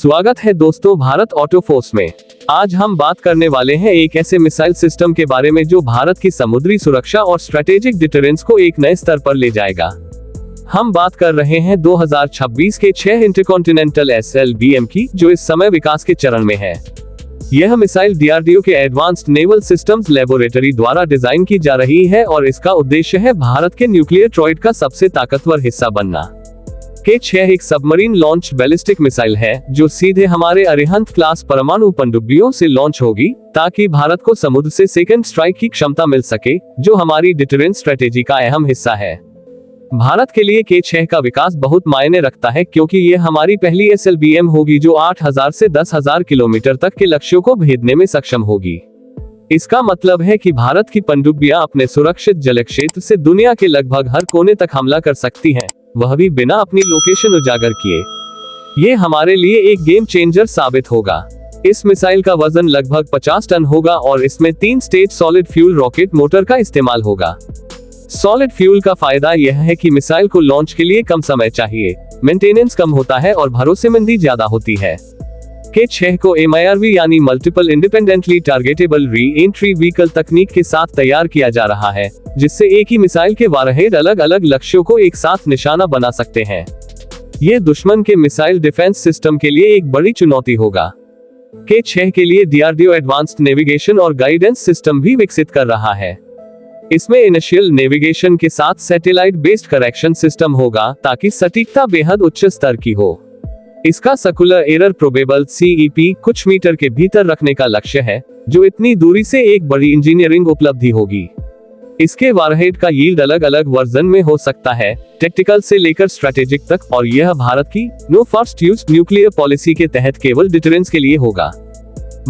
स्वागत है दोस्तों भारत ऑटो फोर्स में। आज हम बात करने वाले हैं एक ऐसे मिसाइल सिस्टम के बारे में जो भारत की समुद्री सुरक्षा और स्ट्रेटेजिक डिटरेंस को एक नए स्तर पर ले जाएगा। हम बात कर रहे हैं 2026 के 6 इंटरकॉन्टिनेंटल SLBM की, जो इस समय विकास के चरण में है। यह मिसाइल DRDO के एडवांस्ड नेवल सिस्टम्स लेबोरेटरी द्वारा डिजाइन की जा रही है और इसका उद्देश्य है भारत के न्यूक्लियर ट्रॉयड का सबसे ताकतवर हिस्सा बनना। K6 एक सबमरीन लॉन्च बैलिस्टिक मिसाइल है जो सीधे हमारे अरिहंत क्लास परमाणु पनडुब्बियों से लॉन्च होगी, ताकि भारत को समुद्र से सेकंड स्ट्राइक की क्षमता मिल सके, जो हमारी डिटरेंस स्ट्रेटेजी का अहम हिस्सा है। भारत के लिए K6 का विकास बहुत मायने रखता है, क्योंकि ये हमारी पहली SLBM होगी जो 8000 से 10,000 किलोमीटर तक के लक्ष्यों को भेदने में सक्षम होगी। इसका मतलब है कि भारत की पनडुब्बियां अपने सुरक्षित जल क्षेत्र से दुनिया के लगभग हर कोने तक हमला कर सकती हैं, वह भी बिना अपनी लोकेशन उजागर किए। ये हमारे लिए एक गेम चेंजर साबित होगा। इस मिसाइल का वजन लगभग 50 टन होगा और इसमें 3 stage solid fuel rocket motor का इस्तेमाल होगा। सॉलिड फ्यूल का फायदा यह है कि मिसाइल को लॉन्च के लिए कम समय चाहिए, मेंटेनेंस कम होता है और भरोसेमंदी ज्यादा होती है। K6 को MIRV यानी multiple independently targetable re entry vehicle तकनीक के साथ तैयार किया जा रहा है, जिससे एक ही मिसाइल के वारहेड अलग अलग लक्ष्यों को एक साथ निशाना बना सकते हैं। ये दुश्मन के मिसाइल डिफेंस सिस्टम के लिए एक बड़ी चुनौती होगा। K6 के लिए DRDO एडवांस्ड नेविगेशन और गाइडेंस सिस्टम भी विकसित कर रहा है। इसमें इनिशियल नेविगेशन के साथ सैटेलाइट बेस्ड करेक्शन सिस्टम होगा, ताकि सटीकता बेहद उच्च स्तर की हो। इसका सर्कुलर एरर प्रोबेबल CEP कुछ मीटर के भीतर रखने का लक्ष्य है, जो इतनी दूरी से एक बड़ी इंजीनियरिंग उपलब्धि होगी। इसके वारहेड का यील्ड अलग अलग वर्जन में हो सकता है, टेक्टिकल से लेकर स्ट्रेटेजिक तक, और यह भारत की no first use nuclear policy के तहत केवल डिटरेंस के लिए होगा।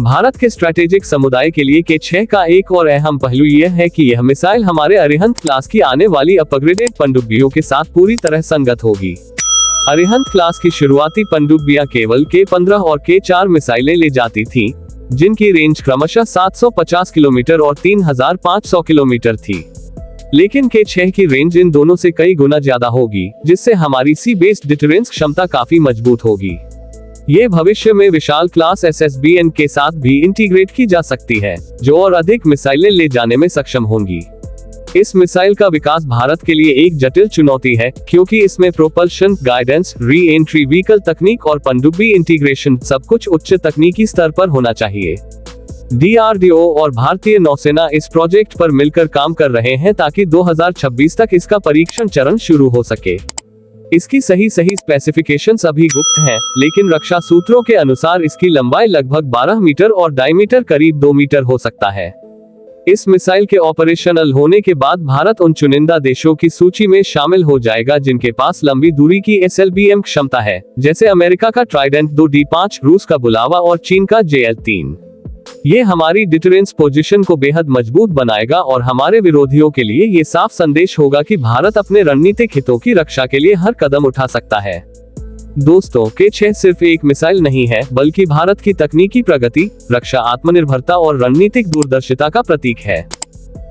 भारत के स्ट्रेटेजिक समुदाय के लिए K6 का एक और अहम पहलू यह है कि यह मिसाइल हमारे अरिहंत क्लास की आने वाली अपग्रेडेड पनडुब्बियों के साथ पूरी तरह संगत होगी। अरिहंत क्लास की शुरुआती पनडुब्बियां केवल K15 और K4 मिसाइलें ले जाती थीं, जिनकी रेंज क्रमशः 750 किलोमीटर और 3500 किलोमीटर थी। लेकिन K6 की रेंज इन दोनों से कई गुना ज्यादा होगी, जिससे हमारी सी बेस्ड डिटरेंस क्षमता काफी मजबूत होगी। ये भविष्य में विशाल क्लास SSBN के साथ भी इंटीग्रेट की जा सकती है, जो और अधिक मिसाइलें ले जाने में सक्षम होंगी। इस मिसाइल का विकास भारत के लिए एक जटिल चुनौती है, क्योंकि इसमें propulsion, guidance, re entry vehicle तकनीक और पनडुब्बी इंटीग्रेशन सब कुछ उच्च तकनीकी स्तर पर होना चाहिए। DRDO और भारतीय नौसेना इस प्रोजेक्ट पर मिलकर काम कर रहे हैं, ताकि 2026 तक इसका परीक्षण चरण शुरू हो सके। इसकी सही स्पेसिफिकेशंस अभी गुप्त हैं, लेकिन रक्षा सूत्रों के अनुसार इसकी लंबाई लगभग 12 मीटर और डायमीटर करीब 2 मीटर हो सकता है। इस मिसाइल के ऑपरेशनल होने के बाद भारत उन चुनिंदा देशों की सूची में शामिल हो जाएगा जिनके पास लंबी दूरी की SLBM क्षमता है, जैसे अमेरिका का ट्राइडेंट 2D5, रूस का बुलावा और चीन का JL3। ये हमारी डिटरेंस पोजीशन को बेहद मजबूत बनाएगा और हमारे विरोधियों के लिए ये साफ संदेश होगा कि भारत अपने रणनीतिक हितों की रक्षा के लिए हर कदम उठा सकता है। दोस्तों, K6 सिर्फ एक मिसाइल नहीं है, बल्कि भारत की तकनीकी प्रगति, रक्षा आत्मनिर्भरता और रणनीतिक दूरदर्शिता का प्रतीक है।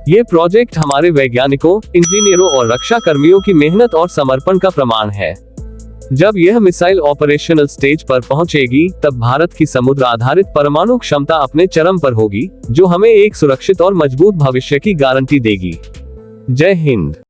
ये प्रोजेक्ट हमारे वैज्ञानिकों, इंजीनियरों और रक्षा कर्मियों की मेहनत और समर्पण का प्रमाण है। जब यह मिसाइल ऑपरेशनल स्टेज पर पहुंचेगी, तब भारत की समुद्र आधारित परमाणु क्षमता अपने चरम पर होगी, जो हमें एक सुरक्षित और मजबूत भविष्य की गारंटी देगी। जय हिंद।